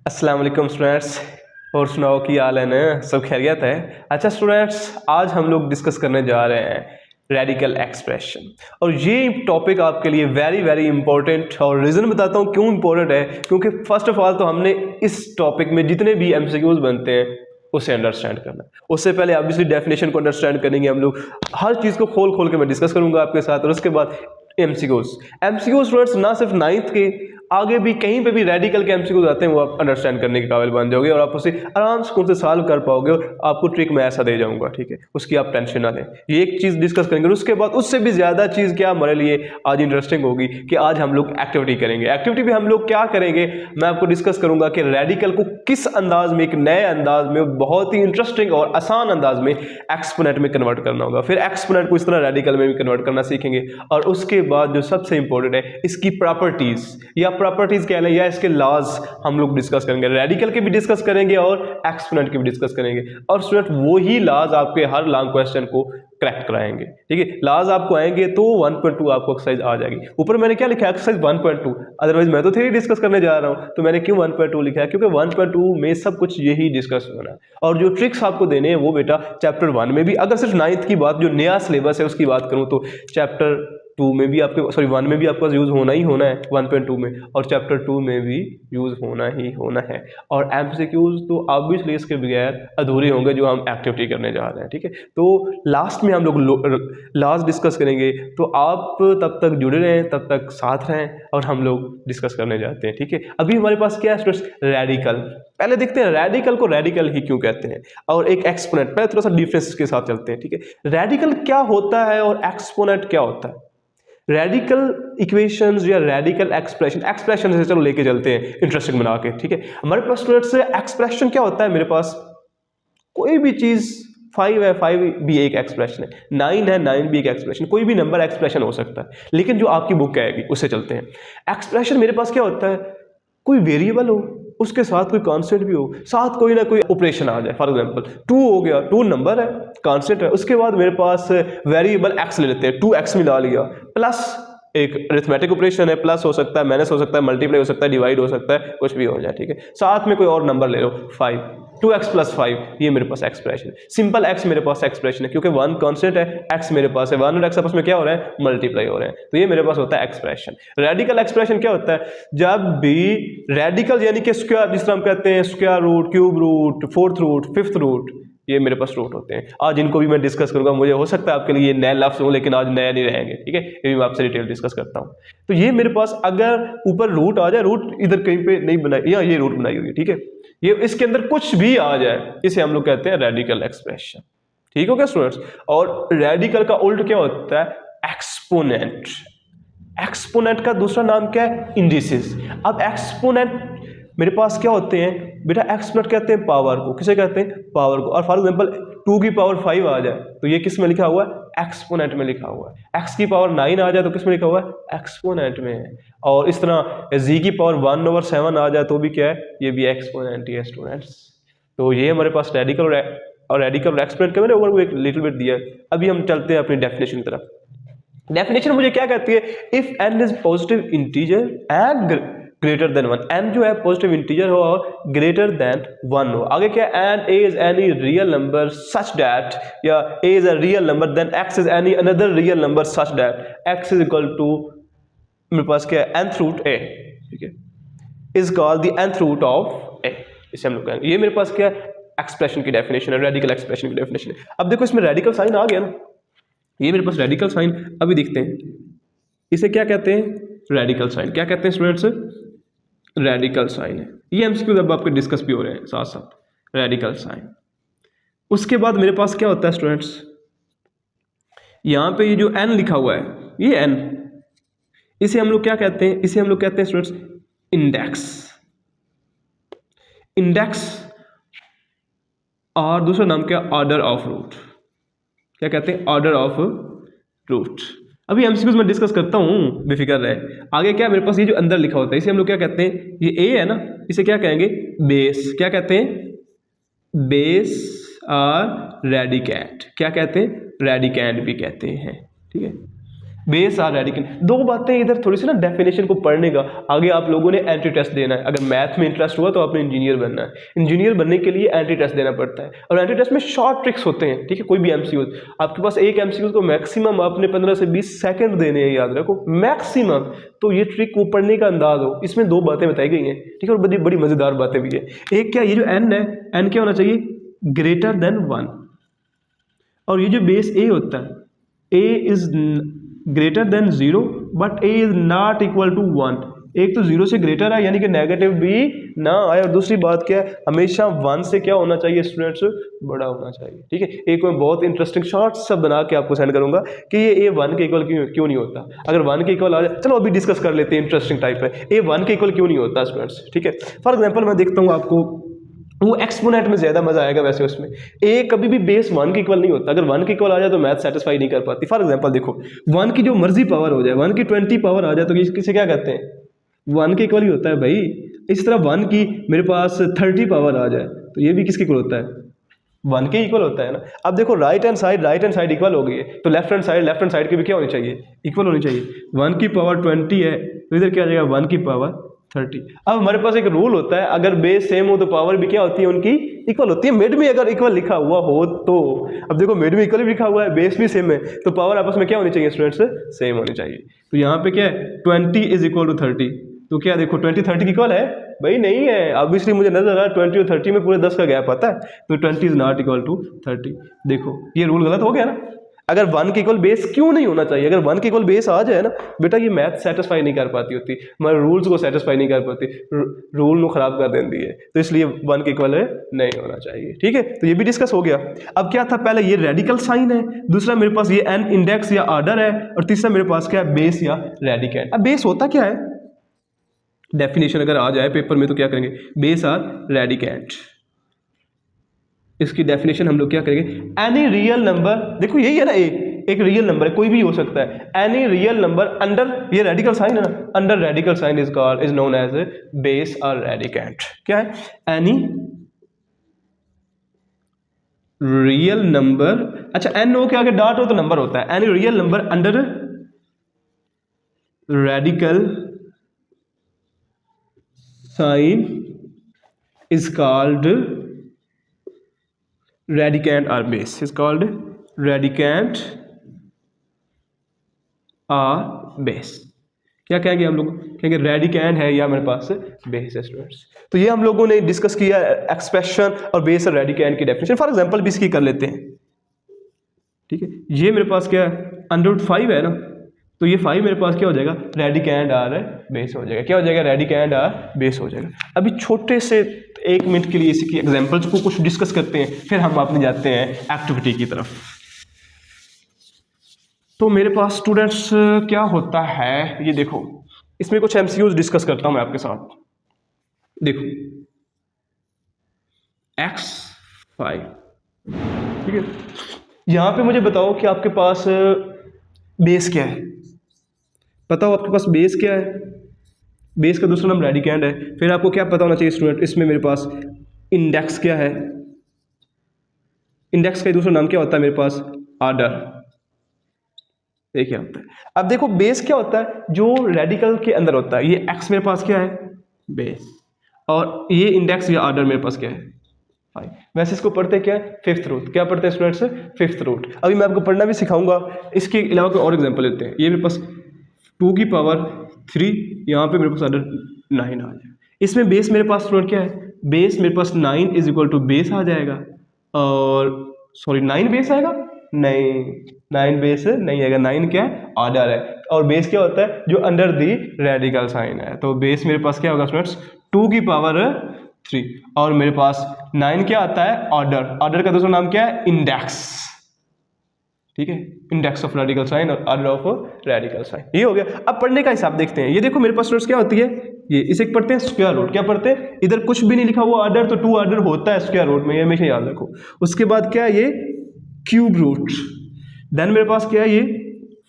अस्सलाम वालेकुम स्टूडेंट्स। और सुनाओ की हाल है ना, सब खैरियत है। अच्छा स्टूडेंट्स, आज हम लोग डिस्कस करने जा रहे हैं रेडिकल एक्सप्रेशन। और ये टॉपिक आपके लिए वेरी वेरी इंपॉर्टेंट, और रीज़न बताता हूँ क्यों इंपॉर्टेंट है। क्योंकि फर्स्ट ऑफ ऑल तो हमने इस टॉपिक में जितने भी एमसीक्यूज बनते हैं उसे अंडरस्टैंड करना है। उससे पहले ऑब्वियसली डेफिनेशन को अंडरस्टैंड करेंगे हम लोग। हर चीज़ को खोल खोल के मैं डिस्कस करूंगा आपके साथ। और उसके बाद एमसीक्यूज स्टूडेंट्स ना सिर्फ 9th के, आगे भी कहीं पे भी रेडिकल के एमसीक्यूज आते हैं वो आप अंडरस्टैंड करने के काबिल बन जाओगे और आप उसे आराम से उनसे सॉल्व कर पाओगे। और आपको ट्रिक मैं ऐसा दे जाऊंगा, ठीक है, उसकी आप टेंशन ना लें। ये एक चीज़ डिस्कस करेंगे। उसके बाद उससे भी ज़्यादा चीज़ क्या हमारे लिए आज इंटरेस्टिंग होगी कि आज हम लोग एक्टिविटी करेंगे। एक्टिविटी भी हम लोग क्या करेंगे, मैं आपको डिस्कस करूंगा कि रेडिकल को किस अंदाज में, एक नए अंदाज में, बहुत ही इंटरेस्टिंग और आसान अंदाज में एक्सपोनेंट में कन्वर्ट करना होगा। फिर एक्सपोनेंट को इस तरह रेडिकल में भी कन्वर्ट करना सीखेंगे। और उसके बाद जो सबसे इंपॉर्टेंट है, इसकी प्रॉपर्टीज या प्रॉपर्टीज क्या है या इसके लॉज हम लोग डिस्कस करेंगे। रेडिकल के भी डिस्कस करेंगे और एक्सपोनेंट के भी डिस्कस करेंगे। और स्टूडेंट वही लॉज आपके हर लॉन्ग क्वेश्चन को करेक्ट कराएंगे, ठीक है। लॉज आपको आएंगे तो 1.2 आपको एक्सरसाइज आ जाएगी। ऊपर मैंने क्या लिखा है, एक्सरसाइज 1.2। अदरवाइज मैं तो थ्योरी डिस्कस करने जा रहा हूं, तो मैंने क्यों 1.2 लिखा है, क्योंकि 1.2 में सब कुछ यही डिस्कस होना है। और जो ट्रिक्स आपको देने हैं वो बेटा चैप्टर 1 में भी, अगर सिर्फ 9th की बात, जो नया सिलेबस है उसकी बात करूं, तो चैप्टर 2 में भी आपके, सॉरी 1 में भी आपके पास यूज होना ही होना है 1.2 में, और चैप्टर 2 में भी यूज होना ही होना है। और एमसीक्यूज तो ऑब्वियसली इसके बगैर अधूरे होंगे जो हम एक्टिविटी करने जा रहे हैं, ठीक है। तो लास्ट में हम लोग लास्ट डिस्कस करेंगे, तो आप तब तक जुड़े रहें, तब तक साथ रहें और हम लोग डिस्कस करने जाते हैं, ठीक है। अभी हमारे पास क्या है स्टूडेंट्स, रेडिकल। पहले देखते हैं रेडिकल को रेडिकल ही क्यों कहते हैं, और एक एक्सपोनेंट। पहले थोड़ा सा डिफरेंस के साथ चलते हैं, ठीक है। रेडिकल क्या होता है और एक्सपोनेंट क्या होता है। रेडिकल इक्वेशंस या रेडिकल एक्सप्रेशन से चलो लेके चलते हैं इंटरेस्टिंग बना के, ठीक है। हमारे पास स्टूडेंट्स एक्सप्रेशन क्या होता है, मेरे पास कोई भी चीज 5 है, 5 भी एक एक्सप्रेशन है, 9 है, 9 भी एक एक्सप्रेशन, कोई भी नंबर एक्सप्रेशन हो सकता है। लेकिन जो आपकी बुक आएगी उससे चलते हैं। एक्सप्रेशन मेरे पास क्या होता है, कोई वेरिएबल हो, उसके साथ कोई कांस्टेंट भी हो, साथ कोई ना कोई ऑपरेशन आ जाए। फॉर एग्जांपल 2 हो गया, 2 नंबर है, कांस्टेंट है, उसके बाद मेरे पास वेरिएबल x ले लेते हैं, 2x मिला लिया, प्लस एक अरिथमेटिक ऑपरेशन है, प्लस हो सकता है, माइनस हो सकता है, मल्टीप्लाई हो सकता है, डिवाइड हो सकता है, कुछ भी हो जाए, ठीक है। साथ में कोई और नंबर ले लो, 5, 2x + 5, ये मेरे पास एक्सप्रेशन है। सिंपल x मेरे पास एक्सप्रेशन है, क्योंकि 1 कांस्टेंट है, x मेरे पास है, 1 और x आपस में क्या हो रहा है, मल्टीप्लाई हो रहे हैं, तो ये मेरे पास होता है एक्सप्रेशन। रेडिकल एक्सप्रेशन क्या होता है, जब भी रेडिकल यानी कि स्क्वायर, जिस तरह हम कहते हैं square root, cube root, 4th root, 5th root, ये मेरे पास रूट होते हैं। आज इनको भी मैं डिस्कस करूंगा, मुझे हो सकता है आपके लिए नए लफ्ज़ हो, लेकिन आज नए नहीं रहेंगे, ठीक है। ये भी मैं आपसे डिटेल डिस्कस करता हूँ। तो ये मेरे पास अगर ऊपर रूट आ जाए, रूट इधर कहीं पे नहीं बनाई, या ये रूट बनाई हुई है, ठीक है, ये इसके अंदर कुछ भी आ जाए, इसे हम लोग कहते हैं रेडिकल एक्सप्रेशन, ठीक हो गया स्टूडेंट्स। और रेडिकल का उल्ट क्या होता है, एक्सपोनेंट। एक्सपोनेंट का दूसरा नाम क्या है, इंडिसेस। अब एक्सपोनेंट मेरे पास क्या होते हैं बेटा, एक्सपोनेंट कहते हैं पावर को, किसे कहते हैं, पावर को। और फॉर एग्जांपल 2 की पावर 5 आ जाए तो ये किस में लिखा हुआ है, एक्सपोनेंट में लिखा हुआ है। x की पावर 9 आ जाए तो किस में लिखा हुआ है, एक्सपोनेंट में है। और इस तरह z की पावर 1/7 आ जाए तो भी क्या है, ये भी एक्सपोनेंट ही है स्टूडेंट्स। तो ये हमारे पास रेडिकल और रेडिकल एक्सपोनेंट का मैंने ओवर एक लिटिल बिट दिया है। अभी हम चलते हैं अपनी डेफिनेशन की तरफ। डेफिनेशन मुझे क्या कहती है, if n is positive integer and greater than 1, n जो है पॉजिटिव इंटीजर हो और ग्रेटर देन 1 हो। आगे क्या, and a is any real number such that, या a is a real number, then x is any another real number such that x is equal to, मेरे पास क्या है, nth रूट a, ठीक है, is called the nth root of a, इसे हम लोग कहेंगे। ये मेरे पास क्या है, एक्सप्रेशन की डेफिनेशन है, रेडिकल एक्सप्रेशन की डेफिनेशन है। अब देखो इसमें रेडिकल साइन आ गया ना, ये मेरे पास रेडिकल साइन। अभी देखते हैं इसे क्या कहते हैं, रेडिकल साइन क्या कहते हैं स्टूडेंट्स, रेडिकल साइन है। ये एमसीक्यू अब आपके डिस्कस भी हो रहे हैं साथ साथ, रेडिकल साइन। उसके बाद मेरे पास क्या होता है स्टूडेंट्स, यहां पे ये जो n लिखा हुआ है, ये n, इसे हम लोग क्या कहते हैं, इसे हम लोग कहते हैं स्टूडेंट्स इंडेक्स। इंडेक्स और दूसरा नाम क्या, ऑर्डर ऑफ रूट, क्या कहते हैं, ऑर्डर ऑफ रूट। अभी एमसीक्यूज में डिस्कस करता हूँ, बेफिक्र रहे। आगे क्या मेरे पास ये जो अंदर लिखा होता है, इसे हम लोग क्या कहते हैं, ये a है ना, इसे क्या कहेंगे, बेस। क्या कहते हैं, बेस और रेडिकेंट। क्या कहते हैं, रेडिकेंट भी कहते हैं, ठीक है। Base or radical. दो बातें इधर थोड़ी सी ना डेफिनेशन को पढ़ने का, आगे आप लोगों ने एंट्री टेस्ट देना है। अगर मैथ में इंटरेस्ट हुआ तो आपने इंजीनियर बनना है, इंजीनियर बनने के लिए एंट्री टेस्ट देना पड़ता है, और एंट्री टेस्ट में शॉर्ट ट्रिक्स होते हैं, ठीक है। कोई भी एमसीक्यू आपके पास, एक एमसीक्यू को मैक्सिमम आपने 15 से 20 सेकंड देने हैं, याद रखो मैक्सिमम। तो ये ट्रिक को पढ़ने का अंदाज हो, इसमें दो बातें बताई गई हैं, ठीक है, और बड़ी बड़ी मजेदार बातें भी है। एक क्या, ये जो एन है, एन क्या होना चाहिए, ग्रेटर देन 1, और ये जो बेस ए होता है, a is greater than 0 but a is not equal to 1। एक तो 0 से ग्रेटर है, यानी कि नेगेटिव भी ना आए, और दूसरी बात क्या है, हमेशा 1 से क्या होना चाहिए स्टूडेंट्स, बड़ा होना चाहिए, ठीक है। एक मैं बहुत इंटरेस्टिंग शॉर्ट सब बना के आपको सेंड करूंगा कि ये a 1 के इक्वल क्यों नहीं होता। अगर 1 के इक्वल आ जाए, चलो अभी डिस्कस कर लेते हैं, इंटरेस्टिंग टाइप है, a 1 के इक्वल क्यों नहीं होता स्टूडेंट्स, ठीक है। फॉर एग्जाम्पल मैं देखता हूँ आपको, वो एक्सपोनेंट में ज्यादा मजा आएगा वैसे उसमें। ए कभी भी बेस 1 के इक्वल नहीं होता, अगर 1 के इक्वल आ जाए तो मैथ सेटिस्फाई नहीं कर पाती। फॉर एग्जांपल देखो, 1 की जो मर्जी पावर हो जाए, 1 की 20 पावर आ जाए तो किसे क्या कहते हैं, 1 के इक्वल ही होता है भाई। इस तरह 1 की मेरे पास 30 पावर आ जाए तो ये भी किसके इक्वल होता है, 1 के इक्वल होता है ना। अब देखो राइट हैंड साइड इक्वल हो गई है, तो लेफ्ट हैंड साइड की भी क्या होनी चाहिए, इक्वल होनी चाहिए। 1 की पावर 20 है तो इधर क्या आ जाएगा, 1 की पावर 30। अब हमारे पास एक रूल होता है, अगर बेस सेम हो तो पावर भी क्या होती है, उनकी इक्वल होती है। मिड में अगर इक्वल लिखा हुआ हो तो, अब देखो मिड में इक्वल भी लिखा हुआ है, बेस भी सेम है, तो पावर आपस में क्या होनी चाहिए स्टूडेंट्स, सेम होनी चाहिए। तो यहाँ पे क्या है, 20 इज इक्वल टू 30, तो क्या देखो 20 30 की इक्वल है भाई, नहीं है। ऑब्वियसली मुझे नजर आ रहा है 20 और 30 में पूरे 10 का गैप आता है, तो 20 इज नॉट इक्वल टू 30। देखो ये रूल गलत हो गया ना। अगर 1 के इक्वल बेस क्यों नहीं होना चाहिए, अगर 1 के इक्वल बेस आ जाए ना बेटा, ये मैथ सेटिस्फाई नहीं कर पाती होती, हमारे रूल्स को सेटिस्फाई नहीं कर पाती, रूल को खराब कर देती है, तो इसलिए 1 के इक्वल नहीं होना चाहिए, ठीक है। तो ये भी डिस्कस हो गया। अब क्या था, पहले ये रेडिकल साइन है, दूसरा मेरे पास ये एन इंडेक्स या ऑर्डर है, और तीसरा मेरे पास क्या है, बेस या रेडिकेंड। अब बेस होता क्या है, डेफिनेशन अगर आ जाए पेपर में तो क्या करेंगे, बेस आर रेडिकेंट। इसकी डेफिनेशन हम लोग क्या करेंगे, एनी रियल नंबर, देखो यही है ना, एक रियल नंबर है, कोई भी हो सकता है, एनी रियल नंबर अंडर, ये रेडिकल साइन है ना, under radical sign is known as base और रेडिकेंट। क्या है, एनी रियल नंबर, अच्छा एन ओ के आगे डॉट हो तो नंबर होता है, any real number under radical sign is called radicand or base, is called radicand or base। क्या कहेंगे हम लोग, कहेंगे रेडिकैंड है या मेरे पास बेस है स्टूडेंट्स। तो ये हम लोगों ने डिस्कस किया एक्सप्रेशन और बेस और रेडिकैंड की डेफिनेशन। फॉर एग्जांपल भी इसकी कर लेते हैं, ठीक है। ये मेरे पास क्या है, √5 है ना, तो ये 5 मेरे पास क्या हो जाएगा, रेडिकैंड आर बेस हो जाएगा। क्या हो जाएगा, रेडिकैंड आर बेस हो जाएगा। अभी छोटे से 1 मिनट के लिए इसकी एग्जांपल्स को कुछ डिस्कस करते हैं, फिर हम अपने जाते हैं एक्टिविटी की तरफ। तो मेरे पास स्टूडेंट्स क्या होता है, ये देखो, इसमें कुछ एमसीक्यूज डिस्कस करता हूं मैं आपके साथ। देखो x5, ठीक है, यहां पे मुझे बताओ कि आपके पास बेस क्या है, बताओ आपके पास बेस क्या है। बेस का दूसरा नाम रेडिकैंड है। फिर आपको क्या पता होना चाहिए स्टूडेंट, इसमें मेरे पास इंडेक्स क्या है, इंडेक्स का दूसरा नाम क्या होता है मेरे पास, ऑर्डर। क्या होता है, अब देखो बेस क्या होता है, जो रेडिकल के अंदर होता है। ये x मेरे पास क्या है, बेस, और ये इंडेक्स या ऑर्डर मेरे पास क्या है, 5। वैसे इसको पढ़ते क्या है, 5th रूट। क्या पढ़ते हैं स्टूडेंट्स, 5th रूट। अभी मैं आपको पढ़ना भी सिखाऊंगा। इसके अलावा कोई और एग्जांपल लेते हैं। ये मेरे पास 2 की पावर 3, यहाँ पे मेरे पास ऑर्डर 9 आ जाएगा। इसमें बेस मेरे पास स्टूडेंट क्या है, बेस मेरे पास 9 इज इक्वल टू बेस आ जाएगा, और सॉरी 9 बेस आएगा, नहीं 9 बेस नहीं आएगा, 9 क्या है, ऑर्डर है, और बेस क्या होता है, जो अंडर दी रेडिकल साइन है। तो बेस मेरे पास क्या होगा स्टूडेंट्स, 2 की पावर 3, और मेरे पास 9 क्या आता है, ऑर्डर। ऑर्डर का दूसरा नाम क्या है, इंडेक्स, ठीक है, इंडेक्स ऑफ रेडिकल साइन और ऑर्डर ऑफ रेडिकल साइन। ये हो गया। अब पढ़ने का हिसाब देखते हैं। ये देखो मेरे पास स्टूडेंट्स क्या होती है, ये इसे पढ़ते हैं स्क्वायर रूट। क्या पढ़ते हैं, इधर कुछ भी नहीं लिखा हुआ ऑर्डर, तो 2 ऑर्डर होता है स्क्वायर रूट में, ये हमेशा याद रखो। उसके बाद क्या है, ये क्यूब रूट, देन मेरे पास क्या है, ये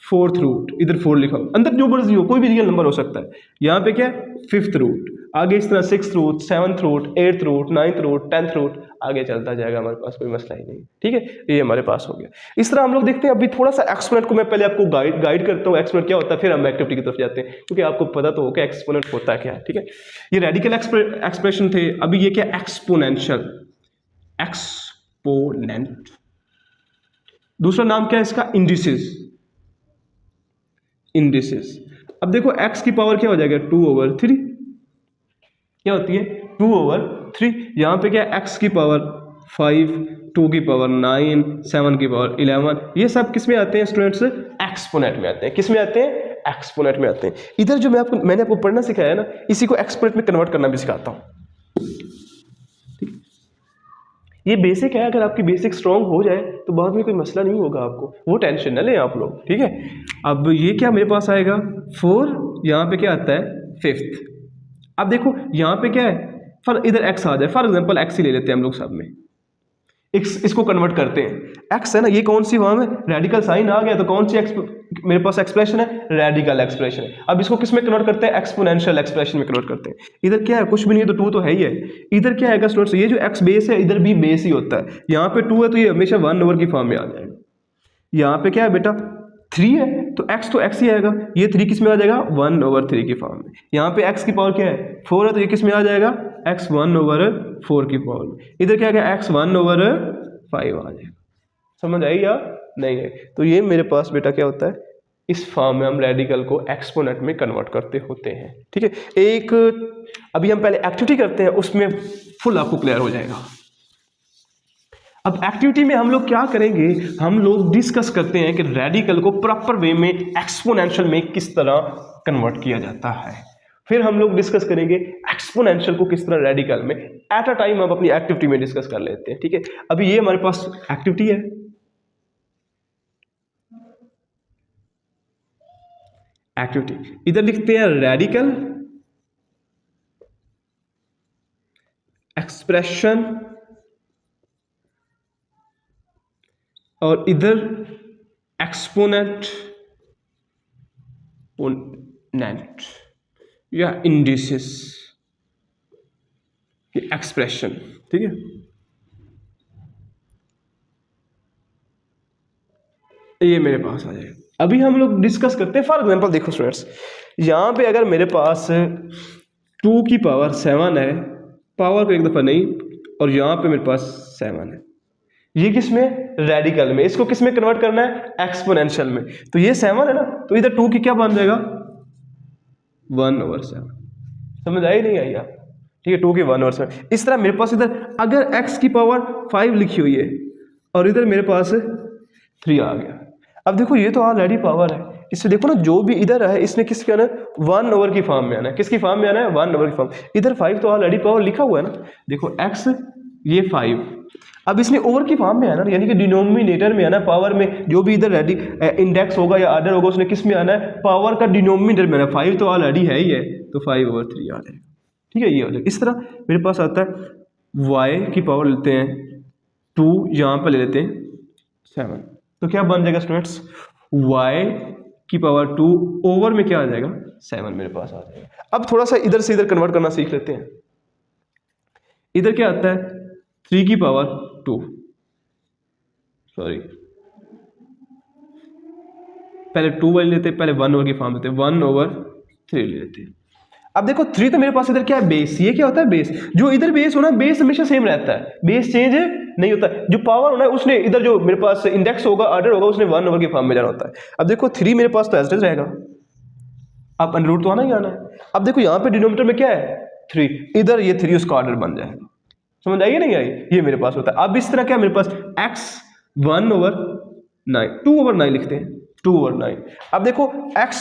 4th रूट, इधर 4 लिखा हो, अंदर जो मर्जी हो, कोई भी रियल नंबर हो सकता है। यहाँ पे क्या है, 5th रूट, आगे इस तरह 6th root, 7th root, 8th root, 9th root, 10th root आगे चलता जाएगा, हमारे पास कोई मसला ही नहीं। ठीक है, ये हमारे पास हो गया। इस तरह हम लोग देखते हैं। अभी थोड़ा सा एक्सपोनेंट को मैं पहले आपको गाइड करता हूँ, एक्सपोनेंट क्या होता है, फिर हम एक्टिविटी की तरफ जाते हैं, क्योंकि आपको पता तो हो कि एक्सपोनेंट होता क्या है। ठीक है, ये रेडिकल एक्सप्रेशन थे। अभी ये क्या, एक्सपोनेंशियल, एक्सपोनेंट। दूसरा नाम क्या है इसका, इंडिसेस, इंडिसेस। अब देखो x की पावर क्या हो जाएगा, 2/3, क्या होती है 2/3। यहाँ पे क्या है, x की पावर 5, 2 की पावर 9, 7 की पावर 11, ये सब किस में आते हैं स्टूडेंट्स, एक्सपोनेंट में आते हैं। किस में आते हैं, एक्सपोनेंट में आते हैं। इधर जो मैंने आपको पढ़ना सिखाया है ना, इसी को एक्सपोनेंट में कन्वर्ट करना भी सिखाता हूँ। ये बेसिक है, अगर आपकी बेसिक स्ट्रॉन्ग हो जाए तो बाद में कोई मसला नहीं होगा आपको, वो टेंशन न लें आप लोग। ठीक है, अब ये क्या मेरे पास आएगा 4, यहाँ पे क्या आता है 5th। अब देखो यहाँ पे क्या है, इधर x आ जाए, फॉर एग्जांपल x ही ले लेते हैं हम लोग सब में, इसको कन्वर्ट करते हैं। x है ना, ये कौन सी फॉर्म है, रेडिकल साइन आ गया तो कौन सी मेरे पास एक्सप्रेशन है, रेडिकल एक्सप्रेशन है। अब इसको किस में कन्वर्ट करते हैं, एक्सपोनेंशियल एक्सप्रेशन में कन्वर्ट करते हैं। इधर क्या है, कुछ भी नहीं है तो 2 तो है ही है। इधर क्या है स्टूडेंट्स, ये जो x बेस है इधर भी बेस ही होता है। यहाँ पे 2 है तो ये हमेशा 1/, की फॉर्म में आ जाएगा। यहाँ पे क्या है बेटा 3 है तो x ही आएगा, ये 3 किस में आ जाएगा, 1/3 की फॉर्म में। यहाँ पे x की पावर क्या है 4 है तो ये किस में आ जाएगा, x 1/4 की पावर में। इधर क्या है, x 1/5 आ जाएगा। समझ आई या नहीं है? तो ये मेरे पास बेटा क्या होता है, इस फॉर्म में हम रेडिकल को एक्सपोनेंट में कन्वर्ट करते होते हैं। ठीक है, एक अभी हम पहले एक्टिविटी करते हैं, उसमें फुल आपको क्लियर हो जाएगा। अब एक्टिविटी में हम लोग क्या करेंगे, हम लोग डिस्कस करते हैं कि रेडिकल को प्रॉपर वे में एक्सपोनेंशियल में किस तरह कन्वर्ट किया जाता है। फिर हम लोग डिस्कस करेंगे एक्सपोनेंशियल को किस तरह रेडिकल में एट अ टाइम हम अपनी एक्टिविटी में डिस्कस कर लेते हैं। ठीक है, अभी ये हमारे पास एक्टिविटी है। एक्टिविटी इधर लिखते हैं रेडिकल एक्सप्रेशन, और इधर एक्सपोनेंट पोनेंट या इंडिसेस एक्सप्रेशन। ठीक है, ये मेरे पास आ जाएगा। अभी हम लोग डिस्कस करते हैं। फॉर एग्जांपल देखो स्टूडेंट्स, यहाँ पे अगर मेरे पास 2 की पावर 7 है, पावर को एक दफ़ा नहीं, और यहाँ पे मेरे पास 7 है, ये किस में, रेडिकल में। इसको किस में कन्वर्ट करना है, एक्सपोनेंशियल में। तो ये 7 है ना, तो इधर 2 की क्या बन जाएगा 1/7। समझ आई नहीं आई आप? ठीक है, 2 की 1/7। इस तरह मेरे पास इधर अगर x की पावर 5 लिखी हुई है और इधर मेरे पास 3 आ गया। अब देखो ये तो ऑलरेडी पावर है, इससे देखो ना जो भी इधर है इसने किसके आना है, 1/, की फॉर्म में आना है। किसकी फॉर्म में आना है, 1/, की फॉर्म। इधर 5 तो ऑलरेडी पावर लिखा हुआ है ना, देखो x ये 5, अब इसने ओवर की फॉर्म में आना, यानी कि डिनोमिनेटर में आना, पावर में जो भी इधर रेडी इंडेक्स होगा या ऑर्डर होगा उसने किस में आना है, पावर का डिनोमिनेटर में आना। 5 तो ऑलरेडी है ही है, तो 5/3 आ जाएगा। ठीक है, ये हो जाएगा। इस तरह मेरे पास आता है y की पावर लेते हैं 2, यहाँ पर ले लेते हैं 7, तो क्या बन जाएगा स्टूडेंट्स, y की पावर 2 ओवर में क्या आ जाएगा 7 मेरे पास आ जाएगा। अब थोड़ा सा इधर से इधर कन्वर्ट करना सीख लेते हैं। इधर क्या आता है 3 की पावर 2, सॉरी पहले 2 वाली लेते हैं, पहले 1/, की फॉर्म लेते हैं, 1/3 ले लेते हैं। अब देखो 3 तो मेरे पास इधर क्या है, बेस। ये क्या होता है, बेस। जो इधर बेस होना, बेस हमेशा सेम रहता है, बेस चेंज नहीं होता। जो पावर होना है उसने इधर जो मेरे पास इंडेक्स होगा, ऑर्डर होगा, उसने 1/, की फॉर्म में जाना होता है। अब देखो 3 मेरे पास तो ऐसे रहेगा, अब अंडर रूट तो आना ही आना है। अब देखो यहाँ पे डिनोमिनेटर में क्या है 3, इधर ये 3 उसका ऑर्डर बन जाएगा। समझ आई नहीं आई? ये मेरे पास होता है। अब इस तरह क्या मेरे पास x 1/9, 2/9 लिखते हैं, 2/9। अब देखो x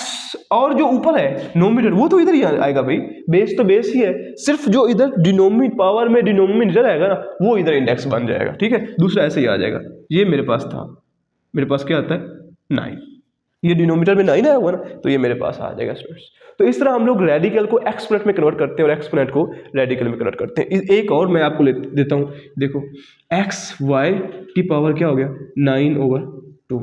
और जो ऊपर है नोमिनेटर वो तो इधर ही आएगा भाई, बेस तो बेस ही है, सिर्फ जो इधर डिनोमिनेटर पावर में डिनोमिनेटर आएगा ना वो इधर इंडेक्स बन जाएगा। ठीक है, दूसरा ऐसे ही आ जाएगा। ये मेरे पास था, मेरे पास क्या आता है 9, ये डिनोमिनेटर में 9 आया हुआ ना, तो ये मेरे पास आ जाएगा स्टूडेंट्स। तो इस तरह हम लोग रेडिकल को एक्सपोनेंट में कन्वर्ट करते हैं और एक्सपोनेंट को रेडिकल में कन्वर्ट करते हैं। एक और मैं आपको देता हूँ, देखो x y की पावर क्या हो गया 9/2,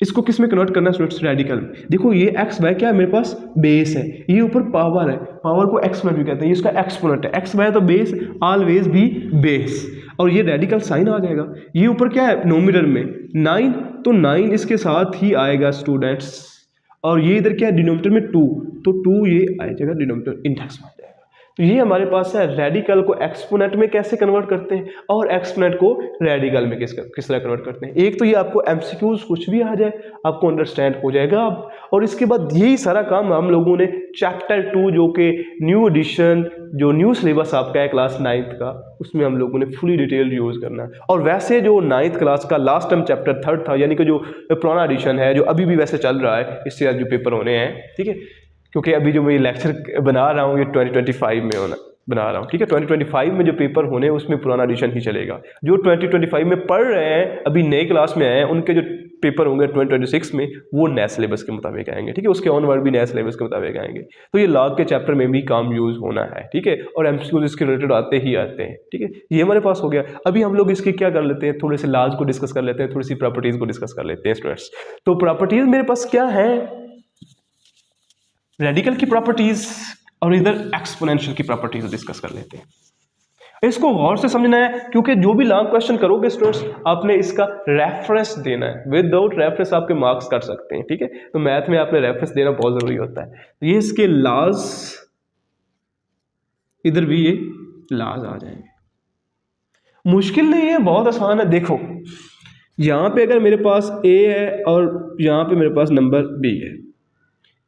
इसको किस में कन्वर्ट करना है स्टूडेंट्स? रेडिकल में। देखो ये एक्स वाई क्या है मेरे पास? बेस है, ये ऊपर पावर है, पावर को एक्सपोनेंट भी कहते हैं, ये इसका एक्सपोनेंट है, एक्स वाई तो बेस, ऑलवेज भी बेस, और ये रेडिकल साइन आ जाएगा। ये ऊपर क्या है नोमिनेटर में 9, तो 9 इसके साथ ही आएगा स्टूडेंट्स, और ये इधर क्या है डिनोमिनेटर में 2, तो 2 ये आ जाएगा डिनोमिनेटर इंडेक्स में आ जाएगा। तो ये हमारे पास है रेडिकल को एक्सपोनेंट में कैसे कन्वर्ट करते हैं और एक्सपोनेंट को रेडिकल में किस तरह कन्वर्ट करते हैं। एक तो ये आपको एमसीक्यूज कुछ भी आ जाए आपको अंडरस्टैंड हो जाएगा आप, और इसके बाद यही सारा काम हम लोगों ने चैप्टर 2 जो कि न्यू एडिशन जो न्यू सिलेबस आपका है क्लास 9th का, उसमें हम लोगों ने फुली डिटेल यूज करना है। और वैसे जो 9th क्लास का लास्ट टाइम चैप्टर 3rd था, यानी कि जो पुराना एडिशन है जो अभी भी वैसे चल रहा है, इससे आज जो पेपर होने हैं, ठीक है, क्योंकि अभी जो मैं लेक्चर बना रहा हूँ ये 2025 में बना रहा हूँ, ठीक है। 2025 में जो पेपर होने हैं उसमें पुराना एडिशन ही चलेगा। जो 2025 में पढ़ रहे हैं अभी नए क्लास में आए हैं, उनके जो पेपर होंगे 2026 में वो नए सिलेबस के मुताबिक आएंगे, ठीक है, उसके ऑनवर्ड भी नए सिलेबस के मुताबिक आएंगे। तो ये लॉग के चैप्टर में भी काम यूज होना है, ठीक है, और एमसीक्यूज इसके रिलेटेड आते ही आते हैं, ठीक है। ये हमारे पास हो गया। अभी हम लोग इसके क्या कर लेते हैं, थोड़े से लॉज को डिस्कस कर लेते हैं, थोड़ी सी प्रॉपर्टीज को डिस्कस कर लेते हैं स्टूडेंट्स। तो प्रॉपर्टीज मेरे पास क्या है, रेडिकल की प्रॉपर्टीज और इधर एक्सपोनेंशियल की प्रॉपर्टीज डिस्कस कर लेते हैं। इसको गौर से समझना है क्योंकि जो भी लॉन्ग क्वेश्चन करोगे स्टूडेंट्स आपने इसका रेफरेंस देना है, विदाउट रेफरेंस आपके मार्क्स कट सकते हैं, ठीक है। तो मैथ में आपने रेफरेंस देना बहुत जरूरी होता है। तो ये इसके लॉज, इधर भी ये लॉज आ जाएंगे। मुश्किल नहीं है, बहुत आसान है। देखो यहां पे अगर मेरे पास ए है और यहां पे मेरे पास नंबर बी है,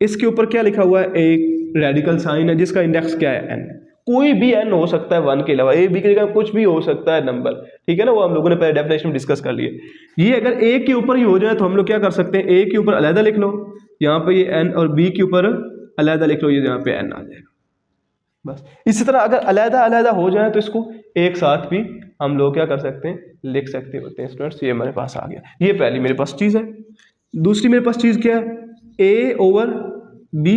इसके ऊपर क्या लिखा हुआ है, एक रेडिकल साइन है जिसका इंडेक्स क्या है, n। कोई भी n हो सकता है 1 के अलावा, ए बी की जगह कुछ भी हो सकता है नंबर, ठीक है ना, वो हम लोगों ने पहले डेफिनेशन में डिस्कस कर लिए। ये अगर a के ऊपर ही हो जाए तो हम लोग क्या कर सकते हैं, a के ऊपर अलग लिख लो, यहाँ पे ये n, और b के ऊपर अलग लिख लो, ये यहाँ पे n आ जाएगा बस। इसी तरह अगर अलग हो जाए तो इसको एक साथ भी हम लोग क्या कर सकते हैं, लिख सकते होते हैं स्टूडेंट्स। ये हमारे पास आ गया, ये पहली मेरे पास चीज़ है। दूसरी मेरे पास चीज़ क्या है, a ओवर b,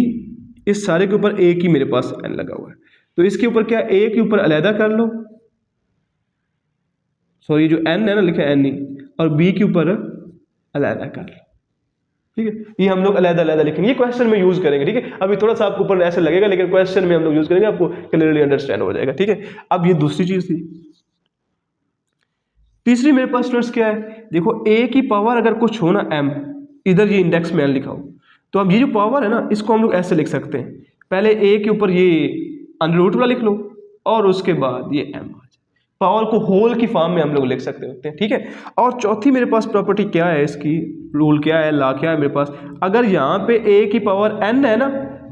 इस सारे के ऊपर a की मेरे पास n लगा हुआ है, तो इसके ऊपर क्या a के ऊपर अलहदा कर लो, सॉरी जो n है ना लिखा है n ही, और b के ऊपर अलहदा कर लो, ठीक है। ये हम लोग अलहदा लिखेंगे, ये क्वेश्चन में यूज करेंगे, ठीक है। अभी थोड़ा सा आपको ऊपर ऐसे लगेगा लेकिन क्वेश्चन में हम लोग यूज करेंगे, आपको क्लियरली अंडरस्टैंड हो जाएगा, ठीक है। अब ये दूसरी चीज थी। तीसरी मेरे पास स्टूडेंट्स क्या है, देखो a की पावर अगर कुछ हो ना m, इधर ये इंडेक्स में n लिखा हो, तो अब ये जो पावर है ना इसको हम लोग ऐसे लिख सकते हैं, पहले a के ऊपर ये अंडर रूट वाला लिख लो और उसके बाद ये m आ जाए। पावर को होल की फॉर्म में हम लोग लिख सकते होते हैं, ठीक है। और चौथी मेरे पास प्रॉपर्टी क्या है, इसकी रूल क्या है, लॉ क्या है मेरे पास, अगर यहाँ पे a की पावर n है ना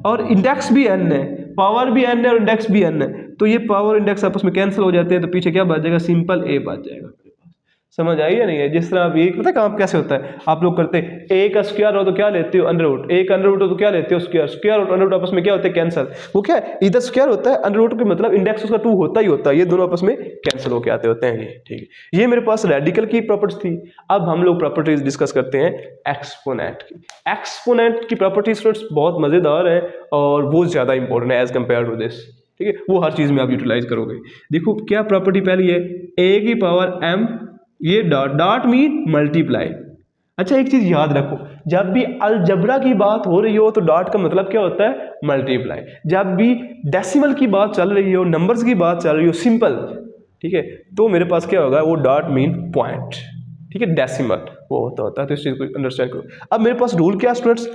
और इंडेक्स भी n है, पावर भी n है और इंडेक्स भी n है, तो ये पावर इंडेक्स आपस में कैंसिल हो जाते हैं, तो पीछे क्या बच जाएगा, सिंपल a बच जाएगा। समझ आई या नहीं है? जिस तरह आप ये पता है काम कैसे होता है, आप लोग करते हैं a का स्क्वायर हो तो क्या लेते हो, अंडर रूट, a का अंडर रूट हो तो क्या लेते हो, स्क्वायर, स्क्वायर और अंडर रूट आपस में क्या होते हैं, कैंसिल। वो क्या है, इधर स्क्वायर होता है, अंडर रूट का मतलब इंडेक्स उसका 2 होता ही होता है, ये दोनों आपस में कैंसिल होके आते होते हैं, ये ठीक है। ये मेरे पास रेडिकल की प्रॉपर्टीज थी। अब हम लोग प्रॉपर्टीज डिस्कस करते हैं एक्सपोनेंट की। एक्सपोनेंट की प्रॉपर्टीज स्टूडेंट्स बहुत मजेदार है और बहुत ज्यादा इंपॉर्टेंट है एज कंपेयर टू दिस, ठीक है। वो हर चीज में आप यूटिलाइज करोगे। देखो क्या प्रॉपर्टी पहली है, a की पावर m, ये डॉट मीन मल्टीप्लाई। अच्छा एक चीज याद रखो, जब भी अलजबरा की बात हो रही हो तो डॉट का मतलब क्या होता है, मल्टीप्लाई। जब भी डेसिमल की बात चल रही हो, नंबर्स की बात चल रही हो, सिंपल, ठीक है, तो मेरे पास क्या होगा, वो डॉट मीन पॉइंट, ठीक है, डेसिमल वो होता है। तो इस चीज को अंडरस्टैंड करो। अब मेरे पास रूल क्या स्टूडेंट्स,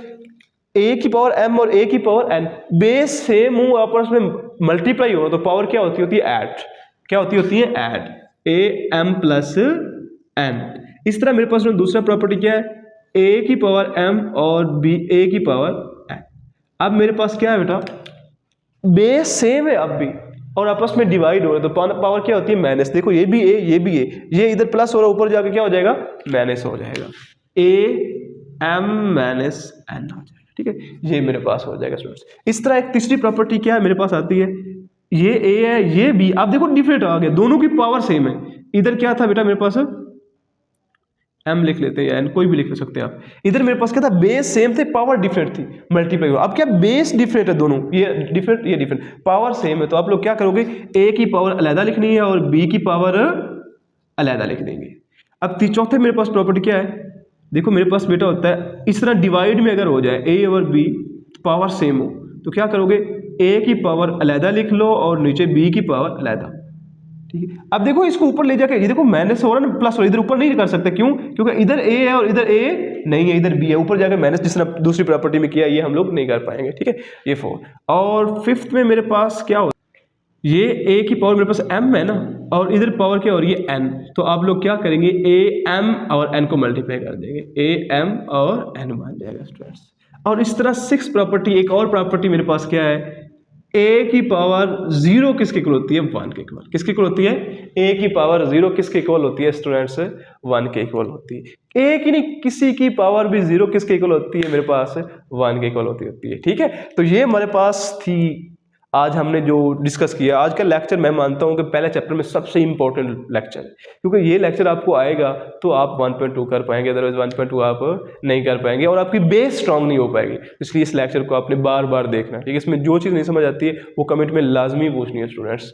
a की पावर m और a की पावर n बेस सेम हो, आपस में मल्टीप्लाई हो तो पावर क्या होती है, ऐड। क्या होती है add, a m plus n। इस तरह मेरे पास में दूसरा प्रॉपर्टी क्या है, a की पावर m और b a की पावर n। अब मेरे पास क्या है बेटा, बेस सेम है अब भी और आपस में डिवाइड हो रहे, तो पावर क्या होती है, माइनस। देखो ये भी a ये भी a, ये इधर प्लस हो रहा है, ऊपर जाके क्या हो जाएगा, माइनस हो जाएगा, a m माइनस n हो जाएगा, ठीक है। ये मेरे पास हो जाएगा स्टूडेंट्स। इस तरह एक तीसरी प्रॉपर्टी क्या है मेरे पास आती है, ये a है ये b, आप देखो डिफरेंट आ गया, दोनों की पावर सेम है। इधर क्या था बेटा मेरे पास, m लिख लेते हैं या n, कोई भी लिख सकते हैं आप। इधर मेरे पास क्या था, बेस सेम थे, पावर डिफरेंट थी, मल्टीप्लाई हुआ। अब क्या बेस डिफरेंट है दोनों, ये डिफरेंट ये डिफरेंट, पावर सेम है, तो आप लोग क्या करोगे, a की पावर अलहदा लिखनी है और b की पावर अलहदा लिख देंगे। अब चौथे मेरे पास प्रॉपर्टी क्या है, देखो मेरे पास बेटा होता है इस तरह डिवाइड में अगर हो जाए a और b पावर सेम हो तो क्या करोगे, a की पावर अलहदा लिख लो और नीचे b की पावर अलहदा, ठीक है। अब देखो इसको ऊपर ले जाके, ये देखो माइनस हो रहा है ना, प्लस हो, इधर ऊपर नहीं कर सकते, क्यों? क्योंकि इधर a है और इधर a नहीं है, इधर b है, ऊपर जाकर माइनस जिस तरह दूसरी प्रॉपर्टी में किया ये हम लोग नहीं कर पाएंगे, ठीक है। ये 4 और फिफ्थ में मेरे पास क्या होता है, ये a की पावर मेरे पास m है ना, और इधर पावर क्या हो रही है n, तो आप लोग क्या करेंगे a m और n को मल्टीप्लाई कर देंगे, a m और n बन जाएगा स्टूडेंट्स। और इस तरह 6 प्रॉपर्टी, एक और प्रॉपर्टी मेरे पास क्या है, a की पावर 0 किसके इक्वल होती है, 1 के इक्वल, किसके इक्वल होती है, a की पावर 0 किसके इक्वल होती है स्टूडेंट्स, 1 के इक्वल होती है। a की नहीं, किसी की पावर भी 0 किसके इक्वल होती है, मेरे पास 1 के इक्वल होती है, ठीक है। तो ये हमारे पास थी आज हमने जो डिस्कस किया। आज का लेक्चर मैं मानता हूं कि पहले चैप्टर में सबसे इंपॉर्टेंट लेक्चर है, क्योंकि ये लेक्चर आपको आएगा तो आप 1.2 कर पाएंगे, अदरवाइज 1.2 आप नहीं कर पाएंगे और आपकी बेस स्ट्रांग नहीं हो पाएगी। इसलिए इस लेक्चर को आपने बार बार देखना, ठीक है। इसमें जो चीज़ नहीं समझ आती है वो कमेंट में लाजमी पूछनी है स्टूडेंट्स।